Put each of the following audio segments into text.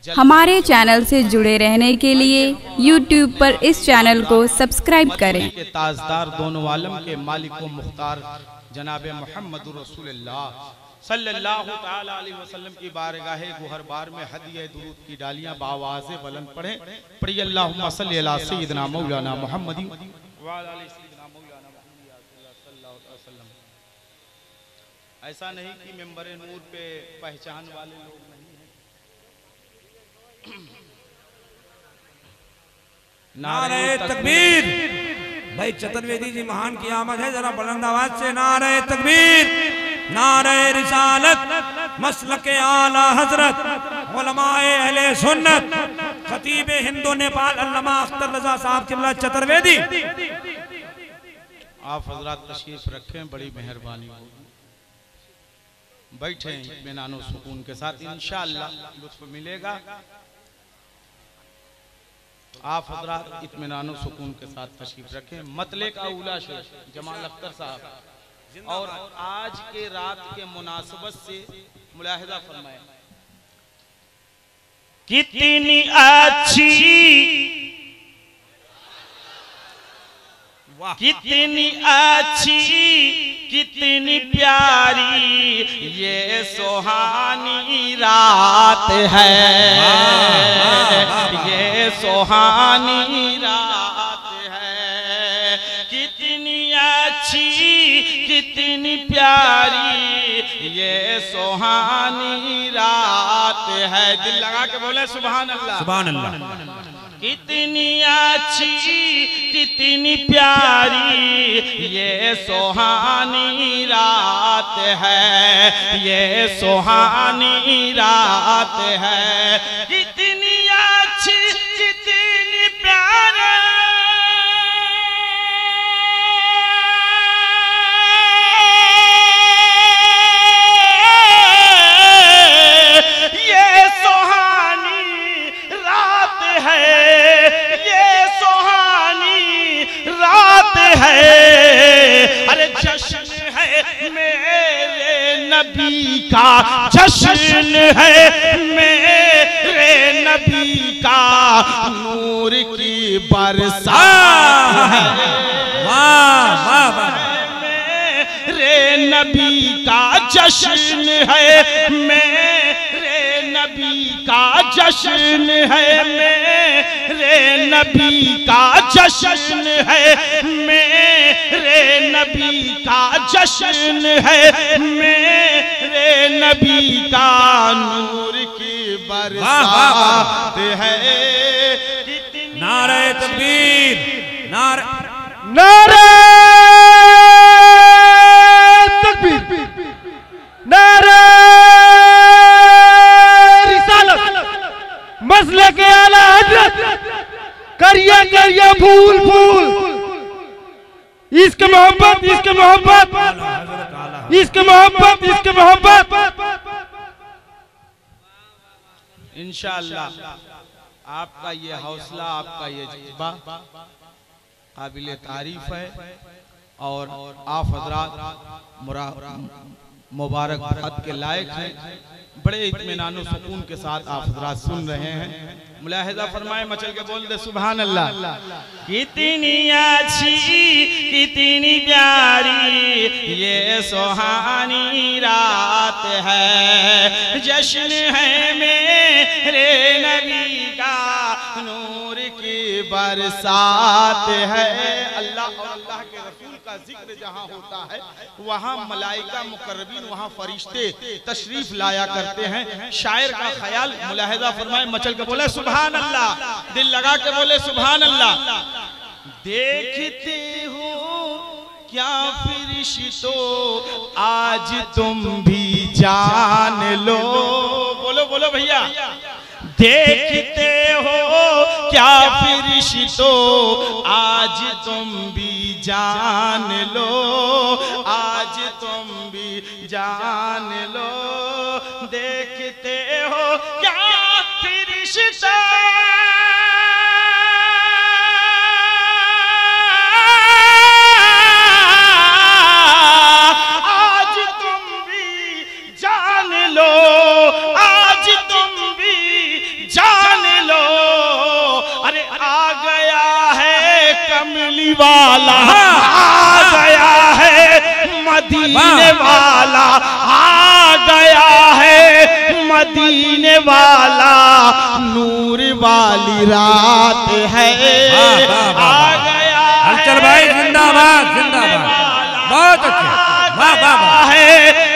हमारे चैनल से जुड़े रहने के लिए YouTube पर इस चैनल को सब्सक्राइब करें। के ताजदार दोनों आलम के मालिक व मुख्तार जनाब मोहम्मद रसूलुल्लाह सल्लल्लाहु तआला अलैहि वसल्लम की बारगाह गुहर बार में हदिया दुरूद की डालियां बावाज़े बुलंद पढ़ें। पढ़िए अल्लाहुम्मा सल्ली अला सय्यिदना मौलाना मुहम्मद व अला आलि सय्यिदना मौलाना मुहम्मद सल्लल्लाहु अलैहि वसल्लम। ऐसा नहीं कि मेंबर नूर पे पहचान वाले लोग नहीं हैं। नारे तकबीर। भाई चतुर्वेदी जी महान की आमद है, जरा बुलंद आवाज से नारे तकबीर, नारे रिसालत, मसलके आला हजरत, उलमाए अहले सुन्नत, खतीब हिंदू नेपाल अल्लामा अख्तर रजा साहब किबला चतुर्वेदी। आप हजरात तशरीफ रखें, बड़ी मेहरबानी होगी। बैठे इत्मीनान सुकून के साथ, इंशाअल्लाह लुत्फ मिलेगा। आप हजरात इत्मीनान सुकून के साथ तशरीफ रखें। मतले का उला शेख जमाल अख्तर साहब और आज के रात के मुनासबत से मुलाहिजा फरमाएं। कितनी अच्छी, कितनी अच्छी, कितनी प्यारी ये सुहानी रात है, ये सुहानी रात है। कितनी अच्छी, कितनी प्यारी ये सुहानी रात है। दिल लगा के बोले सुभान अल्लाह, सुभान अल्लाह। कितनी अच्छी, कितनी प्यारी ये सुहानी रात है, ये सुहानी रात है। कितनी अच्छी, कितनी प्यारी ये सुहानी रात है, रात है। अरे जश्न है मेरे नबी का, जश्न है मेरे नबी का, नूर की बरसात है। वाह वाह वाह। मेरे नबी का जश्न है, मेरे नबी का जश्न है, मेरे नबी का जश्न है, मेरे नबी का जश्न है, मेरे नबी का नूर की बरसात है। नारे तकबीर, नारे नारे तकबीर, नारे रिसालत, मसलके आला हजरत, करिया करिया फूल फूल, इसके मोहब्बत, इसके मोहब्बत, इसके मोहब्बत, इसके मोहब्बत। इंशाअल्लाह आपका ये हौसला, आपका ये जज्बा काबिल तारीफ है और आप हजरात मुबारक खत के लायक हैं। बड़े इत्मीनान सुकून के साथ आप हजरात सुन रहे हैं। मुलाहिजा फरमाए, मचल के बोल दे सुभान अल्लाह। कितनी अच्छी, कितनी प्यारी ये सुहानी रात है, जश्न है मेरे नबी का, नूर की बरसात है। अल्लाह और अल्लाह के रसूल का जिक्र जहाँ होता है वहाँ मलाइका मुकर्रबीन, वहाँ फरिश्ते तशरीफ लाया करते हैं। शायर का ख्याल मुलाहिजा फरमाए, मचल के बोले सुभान अल्लाह, दिल लगा के बोले सुभान अल्लाह। देखते हो क्या फरिश्तों आज तुम भी जान लो, बोलो बोलो भैया। देखते हो क्या फरिश्तों आज तुम भी जान लो, आज तुम भी जान लो। देखते हो क्या फरिश्तों आज तुम भी जान लो, आज तुम भी कमली वाला आ गया है, मदीने वाला आ गया है, मदीने वाला नूर वाली रात है, आ गया हलचल भाई जिंदाबाद जिंदाबाद, बहुत अच्छे, वाह वाह वाह है,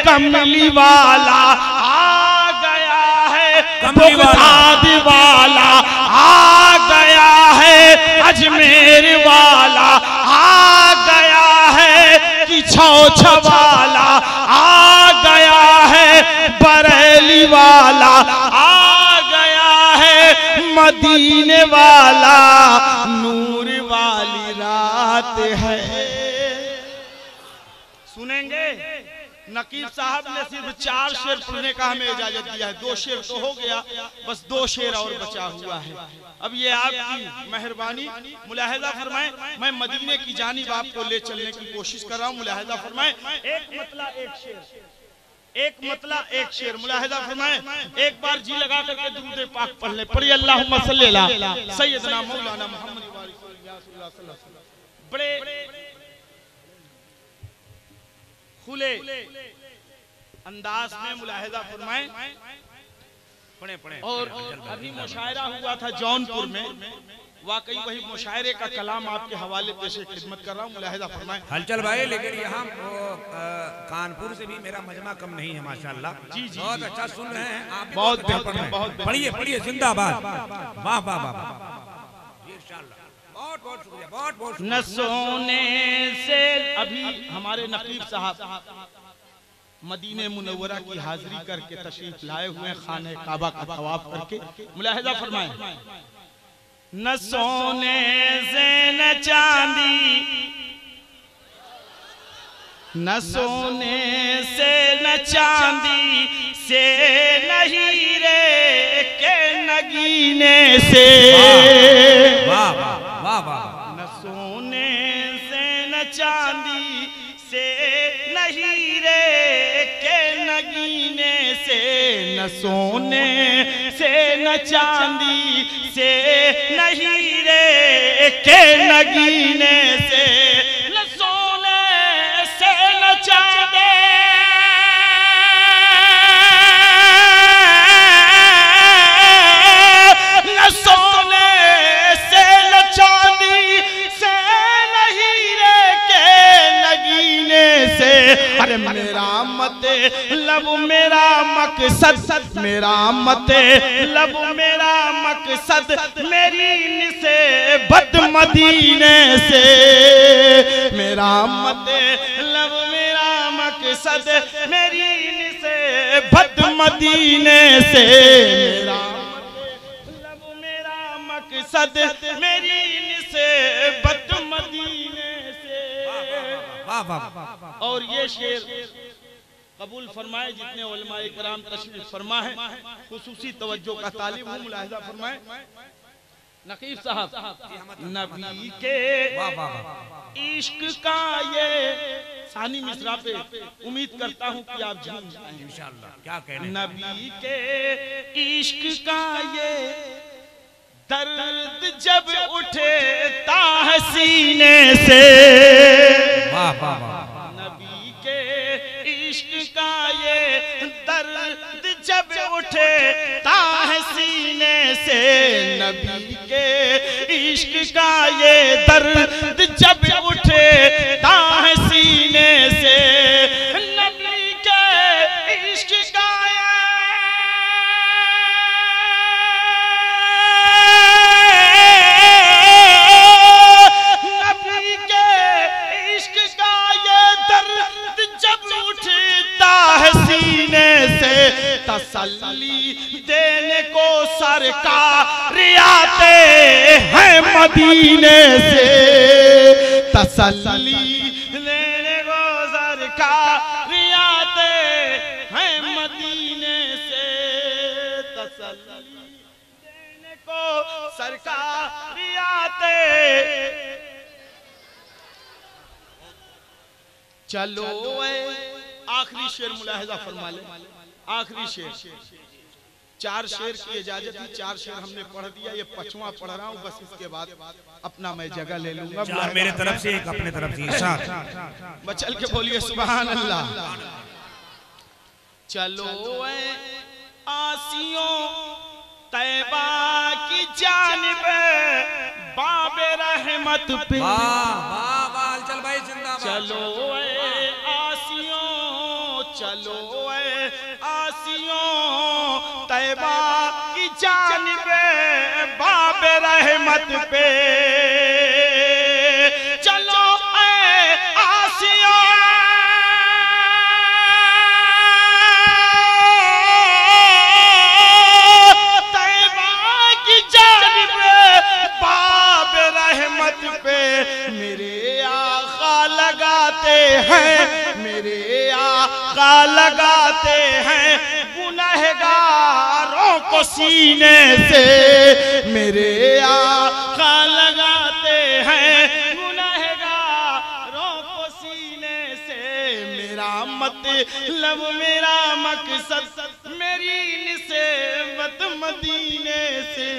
कमली वाला आ गया है, बगदाद वाला आ गया है, अजमेर वाला आ गया है, कि छौछ वाला आ गया है, बरेली वाला आ गया है, मदीने वाला नूर वाली रात है। सुनेंगे? नकीब साहब ने सिर्फ 4 शेर पढ़ने का हमें इजाजत दिया है, 2 शेर तो हो गया, बस 2 शेर और बचा हुआ है। अब ये आपकी मेहरबानी, मुलाहिजा फरमाएं, मैं मदीने की जानिब आपको ले चलने की कोशिश कर रहा हूँ। मुलाहिजा फरमाएं, एक मतला एक शेर, एक मतला एक शेर, मुलाहिजा फरमाएं। एक बार जी लगा करके दुरूद पाक पढ़ ले, पढ़िए अल्लाहुम्मा सल्ली अला सय्यदना मौलाना मुहम्मद व आलिहि। बड़े खुले अंदाज में मुलाहिजा फरमाएं। और अभी मुशायरा हुआ था जौनपुर में, वाकई वही मुशायरे का कलाम आपके हवाले पे से खिदमत कर रहा हूँ। मुलाहिजा फरमाएं। हलचल भाई, लेकिन यहाँ कानपुर से भी मेरा मजमा कम नहीं है माशाल्लाह। जी जी, बहुत अच्छा सुन रहे हैं आप, बहुत बेहतर, बहुत पढ़िए पढ़िए, जिंदाबाद, वाह वाह वाह, बहुत बहुत शुक्रिया, बहुत बहुत। न सोने से अभी हमारे नकीब साहब मदीने मुनव्वरा की हाजिरी करके तशरीफ लाए हुए हैं, खाने काबा का तवाफ करके। मुलाहिजा फरमाएं, न सोने से न चांदी, न सोने से न चांदी से, नहीं रे के नगीने से, वाह वाह वाह, न सोने से न चांदी से, नहीं रे के नगीने से, न सोने से न चांदी से, नहीं रे के नगीने से, न सोने से न चांदी, न सोने से न चांदी से, नहीं रे के नगीने से। अरे मेरा मत लब मेरा मकसद, मेरा मत लब मेरा मकसद, मेरी से बद मदीने से, मेरा मत लब मेरा मकसद, मेरी से बद मदीने से, मेरा लब मेरा मकसद, मेरी से बद मदीने से। और ये शेर कबूल फरमाए जितने उलमाए कराम तशरीफ फरमा है, खुसूसी तवज्जो का तालिब हूँ। मुलाहिजा फरमाए नकीब साहब, नबी के इश्क का ये सानी मिसरा पे उम्मीद करता हूँ कि आप झूम जाएंगे इंशाअल्लाह। क्या कहने, नबी के इश्क का ये दर्द जब उठे ता सीने से, वाह वाह वाह, नबी के इश्क का ये दर्द जब उठे ता सीने से, नबी के इश्क का ये दर्द जब उठे ता सीने से, नबी के इश्क का तसल्ली देने को सरकार आते हैं मदीने से, तसल्ली देने को सरकार आते हैं मदीने से, तसल्ली देने को सरकार आते। चलो आखिरी शेर मुलाहिजा फरमा ले, आखिरी शेर, 4 शेर की इजाजत थी, 4 शेर हमने पढ़ दिया, ये 5वां पढ़ रहा हूँ, बस इसके बाद अपना मैं जगह ले लूंगा। 4 मेरे तरफ से, 1 अपने तरफ से, इरशाद। बचल के बोलिए सुभान अल्लाह। चलो आसियों तैबा की जानिब बाबे रहमत पे, चल भाई जिंदाबाद। चलो आसियों, चलो आसियों तैबा की जानिब बाबे रहमत पे, चलो आसियों पे। मेरे आका लगाते हैं, मेरे आका लगाते हैं गुनहगारों को सीने से, मेरे आका लगाते हैं गुनहगारों को सीने से। मेरा मतलब मेरा मकसद मेरी निस्बत मदीने से।